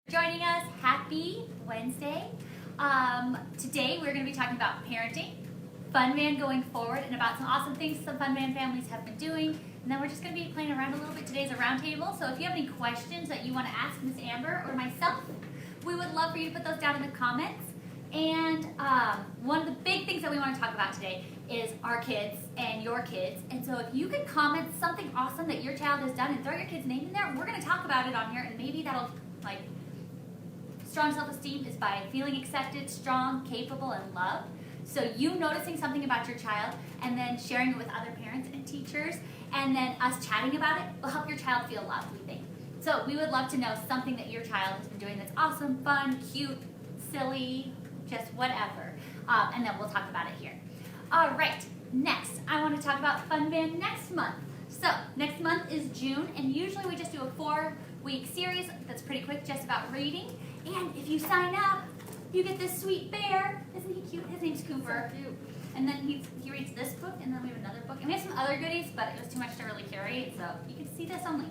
Joining us. Happy Wednesday. Today we're going to be talking about parenting, Fun Van going forward, and about some awesome things some Fun Van families have been doing. And then we're just going to be playing around a little bit. Today's a roundtable, so if you have any questions that you want to ask Miss Amber or myself, we would love for you to put those down in the comments. And one of the big things that we want to talk about today is our kids and your kids. And so if you could comment something awesome that your child has done and throw your kid's name in there, we're going to talk about it on here, and maybe that'll, like, strong self-esteem is by feeling accepted, strong, capable, and loved. So you noticing something about your child and then sharing it with other parents and teachers, and then us chatting about it will help your child feel loved, we think. So we would love to know something that your child has been doing that's awesome, fun, cute, silly, just whatever. And then we'll talk about it here. All right, next, I want to talk about Fun Van next month. So next month is June, and usually we just do a 4-week series that's pretty quick, just about reading. And if you sign up, you get this sweet bear. Isn't he cute? His name's Cooper. So cute. And then he reads this book, and then we have another book. And we have some other goodies, but it was too much to really carry, so you can see this only.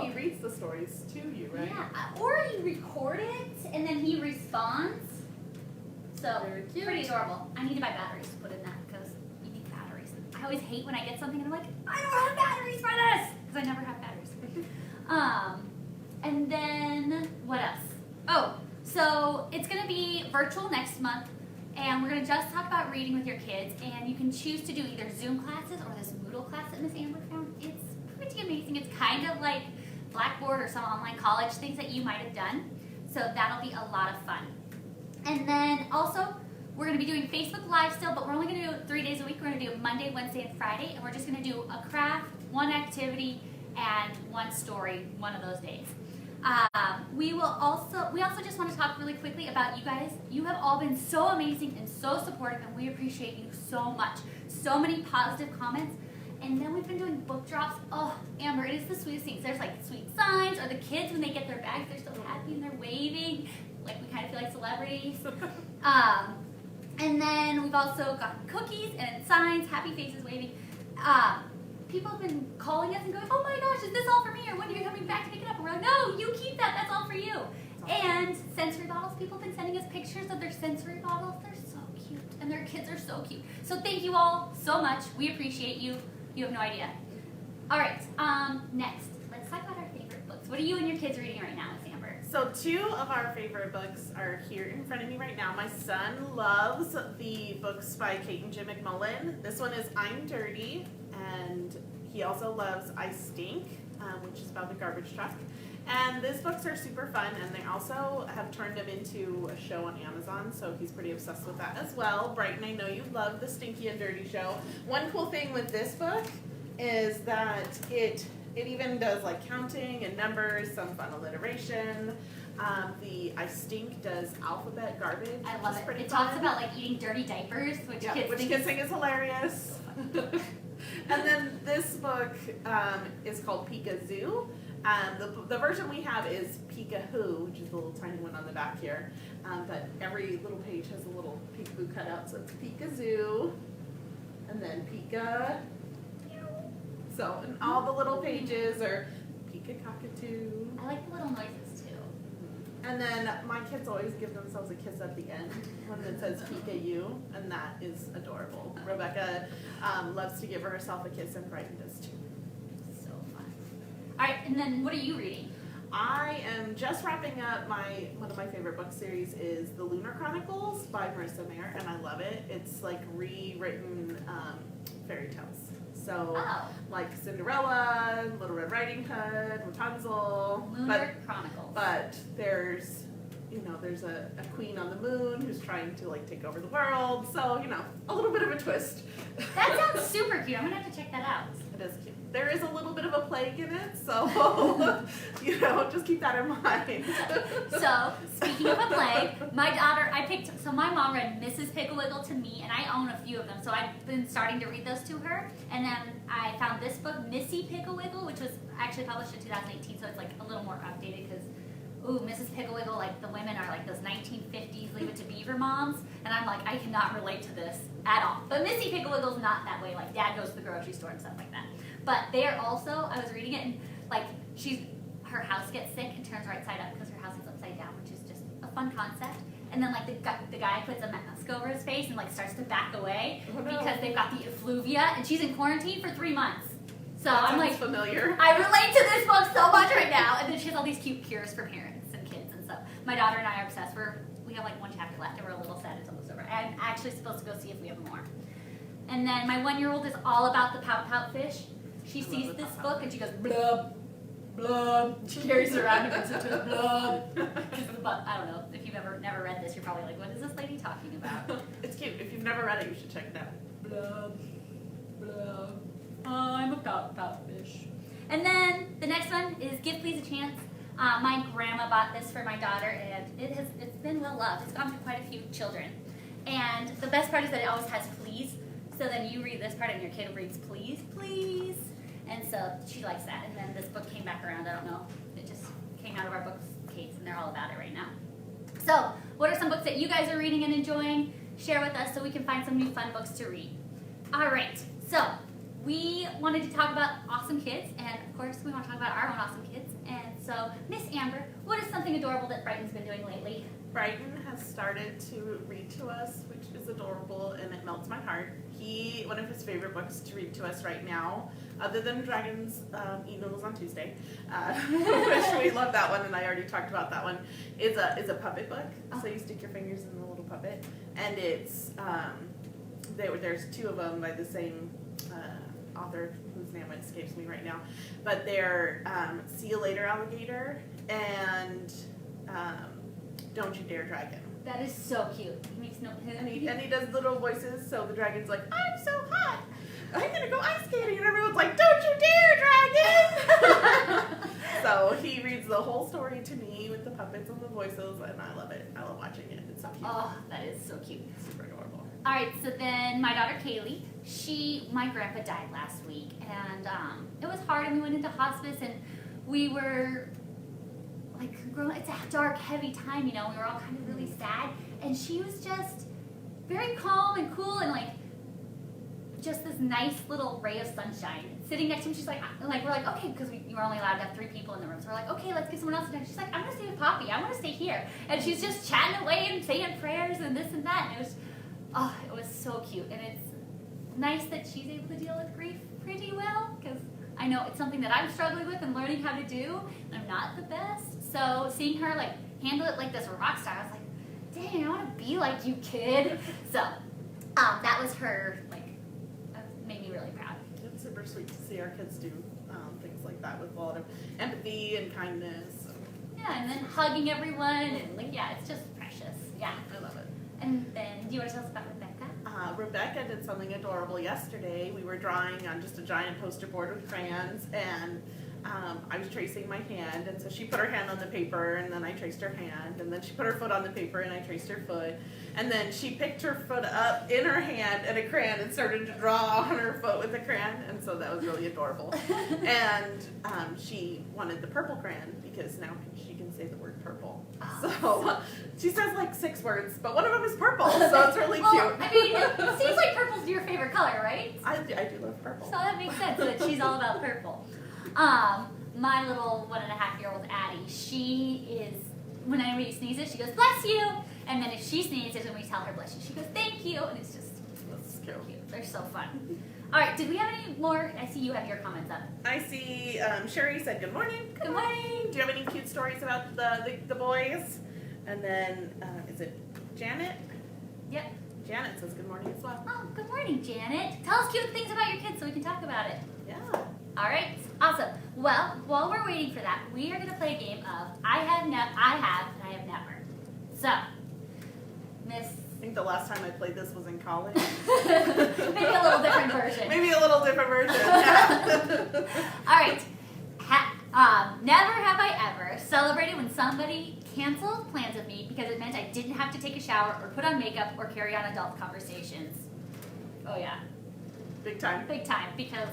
He reads the stories to you, right? Yeah, or he records it, and then he responds. So, very cute. Pretty adorable. I need to buy batteries to put in that, because you need batteries. I always hate when I get something and I'm like, I don't have batteries for this! Because I never have batteries. And then, what else? Oh, so it's going to be virtual next month, and we're going to just talk about reading with your kids, and you can choose to do either Zoom classes or this Moodle class that Miss Amber found. It's pretty amazing. It's kind of like Blackboard or some online college things that you might have done, so that'll be a lot of fun. And then also, we're going to be doing Facebook Live still, but we're only going to do it 3 days a week. We're going to do Monday, Wednesday, and Friday, and we're just going to do a craft, one activity, and one story one of those days. We also just want to talk really quickly about you guys. You have all been so amazing and so supportive, and we appreciate you so much. So many positive comments. And then we've been doing book drops. Oh, Amber, it is the sweetest things. There's like sweet signs, or the kids when they get their bags, they're so happy and they're waving. Like we kind of feel like celebrities. And then we've also got cookies and signs, happy faces waving. People have been calling us and going, oh my gosh, is this all for me? Or when are you coming back to pick it up? And we're like, no, you keep that, that's all for you. And sensory bottles, people have been sending us pictures of their sensory bottles. They're so cute, and their kids are so cute. So thank you all so much. We appreciate you. You have no idea. All right, next, let's talk about our favorite books. What are you and your kids reading right now, Miss Amber? So 2 of our favorite books are here in front of me right now. My son loves the books by Kate and Jim McMullen. This one is I'm Dirty, and he also loves I Stink, which is about the garbage truck. And these books are super fun, and they also have turned him into a show on Amazon, so he's pretty obsessed with that as well. Brighton, I know you love the Stinky and Dirty show. One cool thing with this book is that it even does like counting and numbers, some fun alliteration. The I Stink does alphabet garbage. I love it. It talks about like eating dirty diapers, which kids think is hilarious. And then this book is called Pika-Zoo. The version we have is Pika-Who, which is the little tiny one on the back here. But every little page has a little peekaboo cut out, so it's Pika-Zoo, and then Pika. So, and all the little pages are Pika-Cockatoo. I like the little noises too. And then my kids always give themselves a kiss at the end when it says Pika-You, and that is adorable. Rebecca loves to give herself a kiss, and Brighton does too. So fun. All right, and then what are you reading? I am just wrapping up one of my favorite book series is The Lunar Chronicles by Marissa Mayer, and I love it. It's like rewritten fairy tales. So like Cinderella, Little Red Riding Hood, Rapunzel. Lunar Chronicles. But there's a queen on the moon who's trying to like take over the world. So, a little bit of a twist. That sounds super cute. I'm gonna have to check that out. It is cute. There is a little bit of a plague in it, so just keep that in mind. So, speaking of a plague, my daughter, my mom read Mrs. Pickle-Wiggle to me, and I own a few of them, so I've been starting to read those to her. And then I found this book, Missy Pickle-Wiggle, which was actually published in 2018, so it's like a little more updated because Mrs. Pickle-Wiggle, like the women are like those 1950s Leave It to Beaver moms, and I'm like, I cannot relate to this at all. But Missy Pickle-Wiggle's not that way, like dad goes to the grocery store and stuff like that. But they are also, I was reading it, and like her house gets sick and turns right side up because her house is upside down, which is just a fun concept. And then like the guy puts a mask over his face and like starts to back away because they've got the effluvia, and she's in quarantine for 3 months. So That I'm sounds like, familiar. I relate to this book so much right now. And then she has all these cute cures for parents and kids and stuff. My daughter and I are obsessed. We have like 1 chapter left, and we're a little sad it's almost over. I'm actually supposed to go see if we have more. And then my 1-year-old is all about the pout pout fish. She sees this book and she goes blub, blub. She carries it around and goes into blub. I don't know if you've never read this, you're probably like, what is this lady talking about? It's cute. If you've never read it, you should check it out. Blub, blub. I'm a pout pout fish. And then the next one is Give Please a Chance. My grandma bought this for my daughter, and it's been well loved. It's gone to quite a few children. And the best part is that it always has please. So then you read this part and your kid reads please, please. And so she likes that. And then this book came back around. I don't know. It just came out of our bookcase, and they're all about it right now. So what are some books that you guys are reading and enjoying? Share with us so we can find some new fun books to read. All right. So we wanted to talk about awesome kids, and of course we want to talk about our own awesome kids. And so, Miss Amber, what is something adorable that Brighton's been doing lately? Brighton has started to read to us, which is adorable, and it melts my heart. One of his favorite books to read to us right now, other than Dragons Eat Noodles on Tuesday, which we love that one, and I already talked about that one, is a puppet book. Oh. So you stick your fingers in the little puppet, and it's there's 2 of them by the same author whose name escapes me right now, but they're See You Later Alligator and Don't You Dare Dragon. That is so cute. He makes no. And he does little voices, so the dragon's like, I'm so hot, I'm gonna go ice skating, and everyone's like, don't you dare, dragon! So he reads the whole story to me with the puppets and the voices, and I love it. I love watching it. It's so cute. Oh, that is so cute. Super adorable. All right, so then my daughter Kaylee, my grandpa died last week, and it was hard, and we went into hospice, and we were like, it's a dark, heavy time, you know, we were all kind of really sad, and she was just very calm and cool, and like, just this nice little ray of sunshine. Sitting next to me, she's like we're like, okay, because you were only allowed to have 3 people in the room, so we're like, okay, let's get someone else in there. She's like, I'm gonna stay with Poppy, I want to stay here, and she's just chatting away and saying prayers and this and that, and it was so cute, and it's nice that she's able to deal with grief pretty well, because I know it's something that I'm struggling with and learning how to do, and I'm not the best. So seeing her like handle it like this rock star, I was like, dang, I want to be like you, kid. So that was her, made me really proud. It's super sweet to see our kids do things like that with a lot of empathy and kindness. Yeah, and then hugging everyone, and it's just precious. Yeah, I love it. And then, do you want to tell us about Rebecca? Rebecca did something adorable yesterday. We were drawing on just a giant poster board with crayons, and I was tracing my hand, and so she put her hand on the paper, and then I traced her hand, and then she put her foot on the paper, and I traced her foot, and then she picked her foot up in her hand and a crayon and started to draw on her foot with a crayon, and so that was really adorable. And she wanted the purple crayon because now she can say the word purple. So she says like 6 words, but one of them is purple, so it's really cute. I mean, it seems like purple's your favorite color, right? I do love purple. So that makes sense that she's all about purple. My little 1.5-year-old Addie, she is, when anybody sneezes, she goes, bless you. And then if she sneezes, when we tell her bless you, she goes, thank you. And it's just so cute. They're so fun. All right, did we have any more? I see you have your comments up. I see Sherry said good morning. Good morning. Do you have any cute stories about the boys? And then, is it Janet? Yep. Janet says good morning as well. Oh, good morning, Janet. Tell us cute things about your kids so we can talk about it. Yeah. All right, awesome. Well, while we're waiting for that, we are going to play a game of I have, and I have never. So, Miss... I think the last time I played this was in college. Maybe a little different version. Maybe a little different version, yeah. All right. Never have I ever celebrated when somebody canceled plans with me because it meant I didn't have to take a shower or put on makeup or carry on adult conversations. Oh, yeah. Big time. Big time, because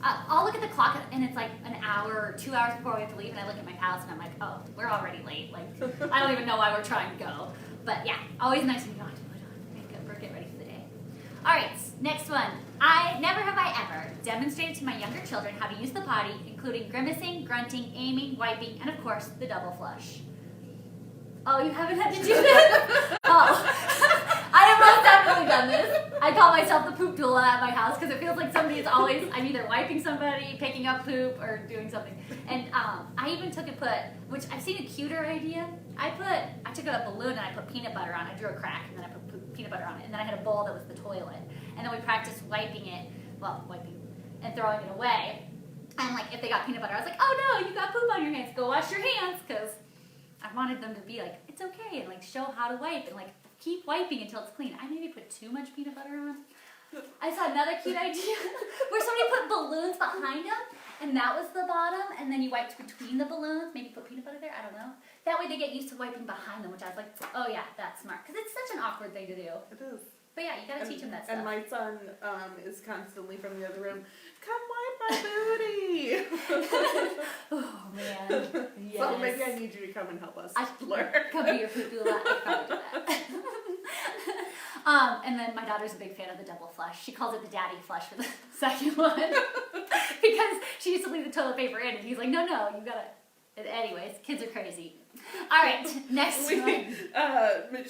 I'll look at the clock and it's like an hour or 2 hours before we have to leave, and I look at my pals and I'm like, oh, we're already late. Like, I don't even know why we're trying to go. But yeah, always nice when you don't have to put on makeup or get ready for the day. All right, next one. Never have I ever demonstrated to my younger children how to use the potty, including grimacing, grunting, aiming, wiping, and of course, the double flush. Oh, you haven't had to do this? Oh. I have most definitely done this. I call myself the poop doula at my house because it feels like somebody is always, I'm either wiping somebody, picking up poop, or doing something. And I even which I've seen a cuter idea. I took a balloon and I put peanut butter on it. I drew a crack and then I put peanut butter on it. And then I had a bowl that was the toilet. And then we practiced wiping and throwing it away. And like if they got peanut butter, I was like, oh no, you got poop on your hands. Go wash your hands, because I wanted them to be like, it's okay, and like show how to wipe and like keep wiping until it's clean. I maybe put too much peanut butter on. I saw another cute idea where somebody put balloons behind them, and that was the bottom, and then you wiped between the balloons, maybe put peanut butter there, I don't know. That way they get used to wiping behind them, which I was like, oh yeah, that's smart, because it's such an awkward thing to do. It is. But yeah, you gotta teach them that stuff. And my son is constantly from the other room, come wipe my booty. Oh man. Yes. So maybe I need you to come and help us learn. Come be your poop doula. I probably do that. And then my daughter's a big fan of the double flush. She calls it the daddy flush for the second one. Because she used to leave the toilet paper in, and he's like, no, you gotta. Anyways, kids are crazy. All right, next one.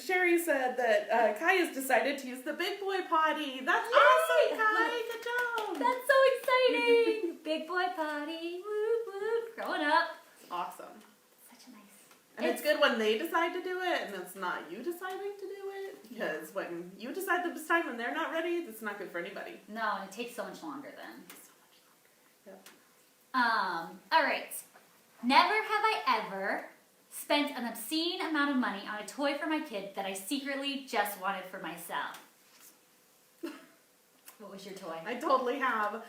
Sherry said that Kai has decided to use the big boy potty. That's awesome, Kai. Good job. That's so exciting. Big boy potty. Whoop, whoop. Growing up. Awesome. Such a nice. And it's good when they decide to do it, and it's not you deciding to do it. Because when you decide this time and they're not ready, it's not good for anybody. No, and it takes so much longer then. So much longer. Yep. All right. Never have I ever spent an obscene amount of money on a toy for my kid that I secretly just wanted for myself. What was your toy? I totally have.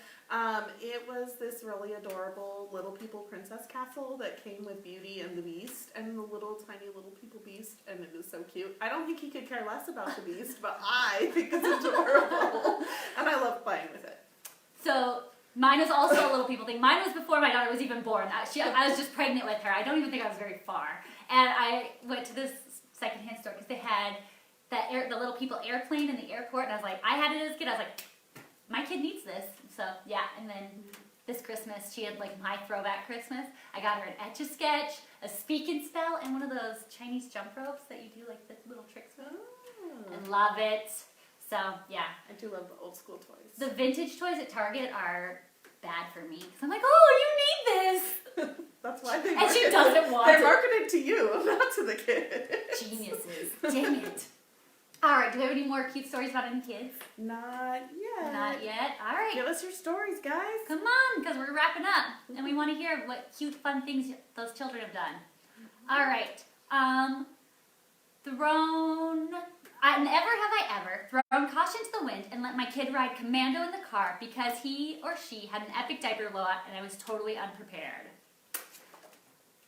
It was this really adorable Little People Princess Castle that came with Beauty and the Beast and the tiny Little People Beast, and it is so cute. I don't think he could care less about the Beast, but I think it's adorable, and I love playing with it. So mine was also a Little People thing. Mine was before my daughter was even born. I was just pregnant with her. I don't even think I was very far. And I went to this secondhand store because they had the Little People airplane in the airport, and I was like, I had it as a kid. I was like, my kid needs this. So yeah, and then this Christmas she had like my throwback Christmas. I got her an Etch-a-Sketch, a Speak and Spell, and one of those Chinese jump ropes that you do like the little tricks with. And love it. So yeah, I do love the old school toys. the vintage toys at Target are bad for me because I'm like, oh, you need this. That's why they And she doesn't want They're it. marketed to you, not to the kid. Geniuses. Dang it. All right, do we have any more cute stories about any kids? Not yet. Not yet. All right. Give us your stories, guys. Come on, because we're wrapping up, and we want to hear what cute, fun things those children have done. All right. Never have I ever thrown caution to the wind and let my kid ride commando in the car because he or she had an epic diaper blowout and I was totally unprepared.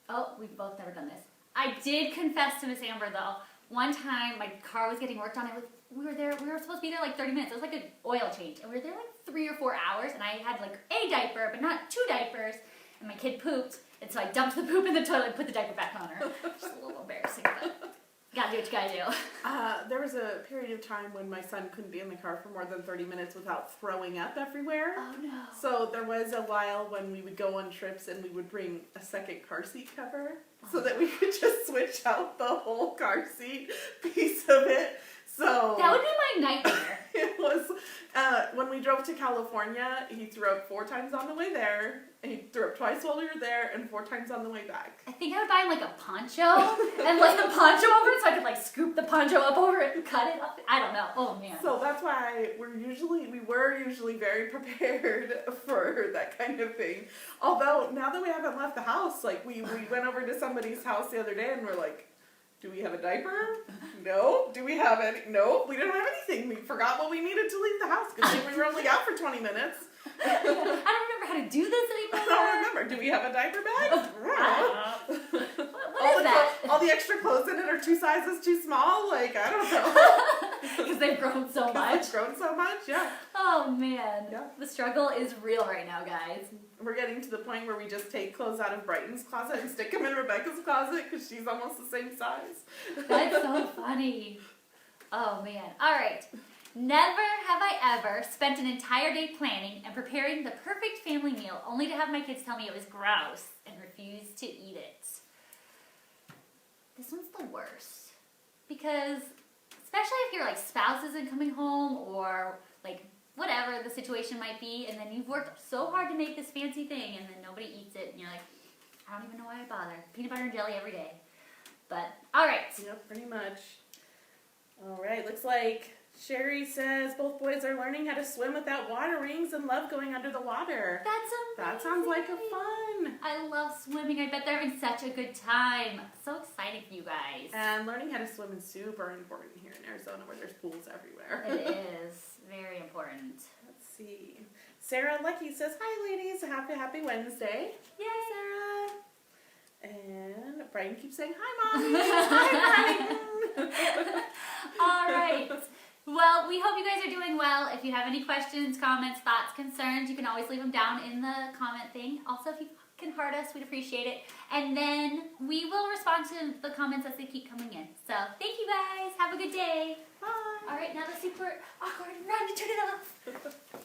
Oh, we've both never done this. I did confess to Miss Amber, though. One time, my car was getting worked on. We were supposed to be there like 30 minutes. It was like an oil change. And we were there like 3 or 4 hours. And I had like a diaper, but not 2 diapers. And my kid pooped. And so I dumped the poop in the toilet and put the diaper back on her. Just a little embarrassing, but gotta do what you gotta do. There was a period of time when my son couldn't be in the car for more than 30 minutes without throwing up everywhere. Oh no. So there was a while when we would go on trips and we would bring a second car seat cover so that we could just switch out the whole car seat piece of it. So That would be my nightmare. it was, when we drove to California, he threw up 4 times on the way there, and he threw up twice while we were there, and 4 times on the way back. I think I would buy him like a poncho and lay the poncho over it so I could like scoop the poncho up over it and cut it up. I don't know. Oh man. So that's why we were usually very prepared for that kind of thing. Although now that we haven't left the house, like we went over to somebody's house the other day and we're like, do we have a diaper? No. Do we have any? No. We didn't have anything. We forgot what we needed to leave the house because we were only out for 20 minutes. I don't remember how to do this I anymore. don't remember. Do we have a diaper bag? What is that? All the extra clothes in it are 2 sizes too small. Like, I don't know. Because they've grown so much. It's grown so much, yeah. Oh man. Yeah. The struggle is real right now, guys. We're getting to the point where we just take clothes out of Brighton's closet and stick them in Rebecca's closet because she's almost the same size. That's so funny. Oh man. All right. Never have I ever spent an entire day planning and preparing the perfect family meal only to have my kids tell me it was gross and refuse to eat it. This one's the worst. Because, especially if your spouse isn't coming home or whatever the situation might be, and then you've worked so hard to make this fancy thing and then nobody eats it and you're like, I don't even know why I bother. Peanut butter and jelly every day. But, alright. Yep, pretty much. Alright, looks like Sherry says both boys are learning how to swim without water wings and love going under the water. That's amazing. That sounds like a fun. I love swimming. I bet they're having such a good time. So excited for you guys. And learning how to swim is super important here in Arizona where there's pools everywhere. It is. Very important. Let's see. Sarah Lucky says, hi ladies, happy Wednesday. Yay. Hi, Sarah. And Brian keeps saying, hi Mommy. Hi Brian. All right. Well, we hope you guys are doing well. If you have any questions, comments, thoughts, concerns, you can always leave them down in the comment thing. Also, if you can heart us, we'd appreciate it. And then we will respond to the comments as they keep coming in. So, thank you guys. Have a good day. Bye. All right, now the super awkward run to turn it off.